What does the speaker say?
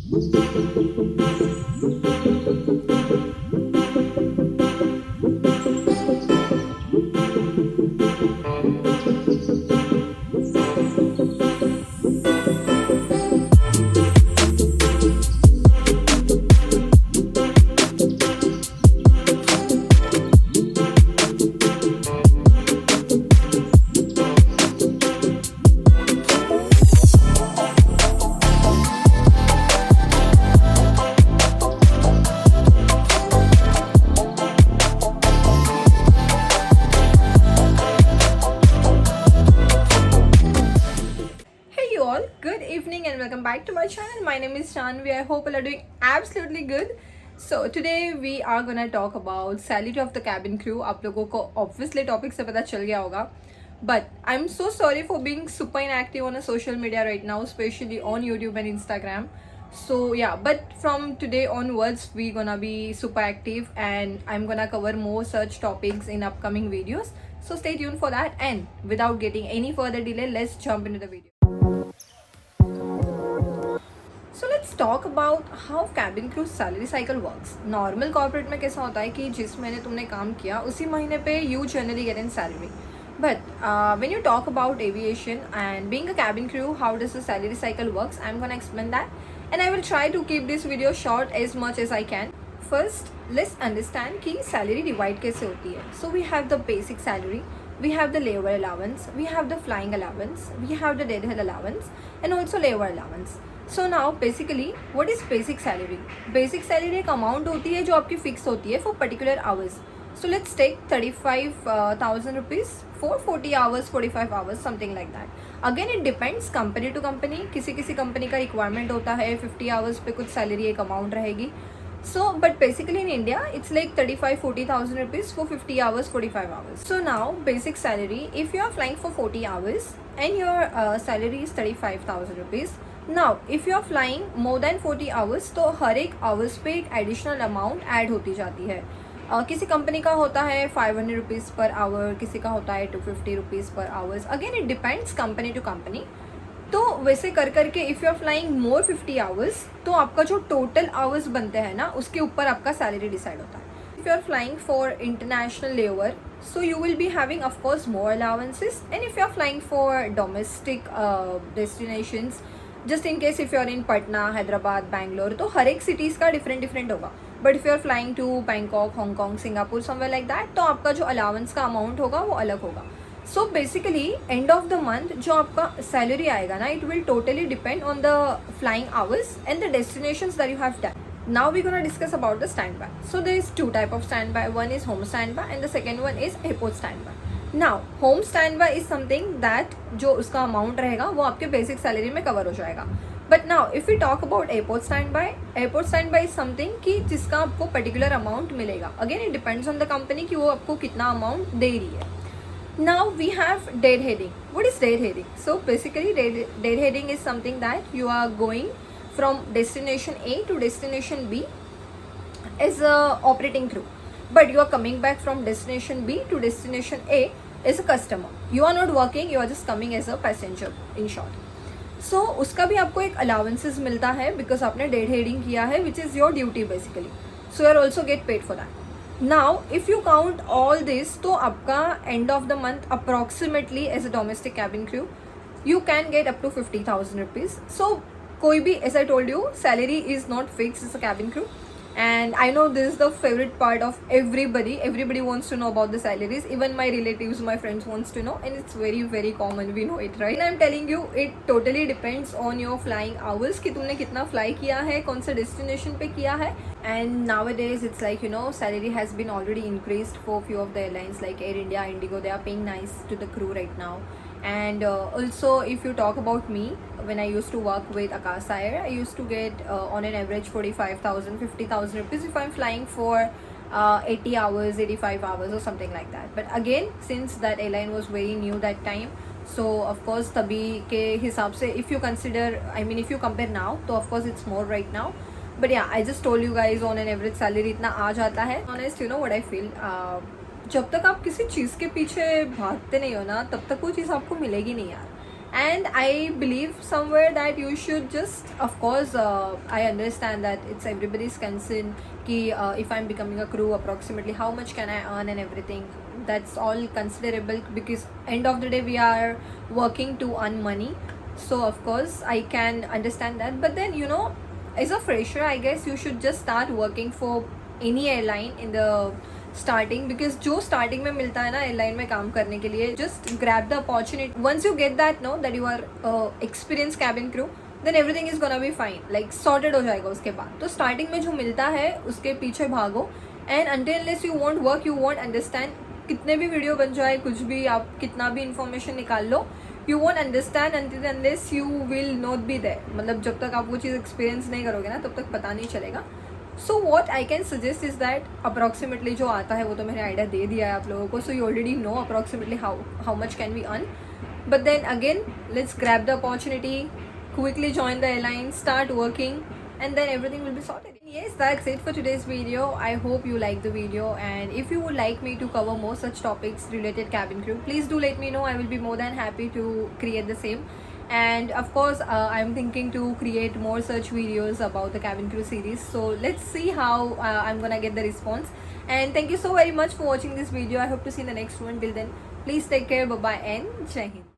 Hey you all, good evening and welcome back to my channel. My name is Shanvi. I hope you are doing absolutely good. So today we are gonna talk about salary of the cabin crew. आप लोगों को obviously topic से पता चल गया होगा. But I'm so sorry for being super inactive on a social media right now, especially on YouTube and Instagram. So yeah, but from today onwards we gonna be super active and I'm gonna cover more such topics in upcoming videos. So stay tuned for that, and without getting any further delay, let's jump into the video. So let's talk about how cabin crew salary cycle works. Normal corporate में कैसा होता है कि जिस महीने तुमने काम किया उसी महीने पे you generally get in salary. But when you talk about aviation and being a cabin crew, how does the salary cycle works, I am gonna explain that and I will try to keep this video short as much as I can. First let's understand कि salary divide कैसे होती है. So we have the basic salary, we have the labor allowance, we have the flying allowance, we have the deadhead allowance and also labor allowance. So now basically what is basic salary? Basic salary एक amount होती है जो आपकी fix होती है for particular hours. So let's take 35,000 rupees for 40 hours, 45 hours, something like that. Again it depends company to company. किसी किसी company का requirement होता है 50 hours पे कुछ salary एक amount रहेगी. So but basically in India it's like 35-40,000 rupees for 50 hours, 45 hours. So now basic salary, if you are flying for 40 hours and your salary is 35,000 rupees. Now if you are flying more than 40 hours तो हर एक hours पे एक additional amount add होती जाती है. किसी company का होता है 500 रुपीज़ पर आवर, किसी का होता है 250 rupees per hours. Again it depends company to company. तो वैसे कर करके if you are flying more 50 hours तो आपका जो टोटल आवर्स बनते हैं ना उसके ऊपर आपका सैलरी डिसाइड होता है. If you are flying for international layover so you will be having of course more allowances, and if you are flying for domestic destinations, just in case if you are in Patna, Hyderabad, Bangalore, तो हर एक cities का different होगा. But if you are flying to Bangkok, Hong Kong, Singapore, somewhere like that, तो आपका जो allowance का amount होगा वो अलग होगा. So basically end of the month जो आपका सैलरी आएगा ना, it will totally depend on the flying hours and the destinations that you have done. Now we're gonna discuss about the standby. So there is two type of standby. One is home standby and the second one is airport standby. Now home standby is something that जो उसका amount रहेगा वो आपके basic salary में cover हो जाएगा. But now if you talk about airport stand by is something कि जिसका आपको पर्टिकुलर अमाउंट मिलेगा. Again it depends on the company कि वो आपको कितना अमाउंट दे रही है. Now we have dead heading. What is dead heading? So basically dead heading is something that you are going from destination A to destination B as a operating crew, but you are coming back from destination B to destination A as a customer. You are not working, you are just coming as a passenger in short. So उसका भी आपको एक allowances मिलता है because आपने dead heading किया है, which is your duty basically. So you are also get paid for that. Now if you count all this, तो आपका end of the month approximately as a domestic cabin crew you can get up to 50,000 rupees. So कोई भी, as I told you, salary is not fixed as a cabin crew, and I know this is the favorite part of everybody wants to know about the salaries. Even my relatives, my friends wants to know, and it's very common, we know it, right? And I'm telling you, it totally depends on your flying hours कि तुमने कितना fly किया है, कौन सा destination पे किया है. And nowadays it's like, you know, salary has been already increased for few of the airlines like Air India, Indigo. They are paying nice to the crew right now. And also if you talk about me, when I used to work with Akasa Air, I used to get on an average 45,000, 50,000 rupees if I'm flying for 80 hours, 85 hours or something like that. But again, since that airline was very new that time, so of course तभी के हिसाब से if you consider, I mean if you compare now, तो of course it's more right now. But yeah, I just told you guys on an average salary इतना आ जाता है. Honest, you know what I feel, जब तक आप किसी चीज़ के पीछे भागते नहीं हो ना, तब तक वो चीज़ आपको मिलेगी नहीं यार. And I believe somewhere that you should just, of course, I understand that it's everybody's concern ki if I'm becoming a crew, approximately how much can I earn and everything. That's all considerable because end of the day we are working to earn money. So of course I can understand that, but then as a fresher I guess you should just start working for any airline in the starting because जो starting में मिलता है ना airline में काम करने के लिए, just grab the opportunity. Once you get that know that you are experience cabin crew, then everything is gonna be fine, like sorted हो जाएगा उसके बाद. तो स्टार्टिंग में जो मिलता है उसके पीछे भागो. And until unless you want work, you won't understand, कितने भी वीडियो बन जाए, कुछ भी आप कितना भी इंफॉर्मेशन निकाल लो, you won't understand until unless you will not be there. मतलब जब तक आप वो चीज़ एक्सपीरियंस नहीं करोगे ना तब तक पता नहीं चलेगा. So what I can suggest is that approximately जो आता है वो तो मैंने आइडिया दे दिया है आप लोगों को. So you already know approximately how much can we earn. But then again let's grab the opportunity, quickly join the airline, start working, and then everything will be sorted. Yes, that's it for today's video. I hope you like the video, and if you would like me to cover more such topics related cabin crew, please do let me know. I will be more than happy to create the same. And of course I'm thinking to create more such videos about the cabin crew series, so let's see how I'm gonna get the response. And thank you so very much for watching this video. I hope to see you in the next one. Till then, please take care, bye bye, and Jai Hind.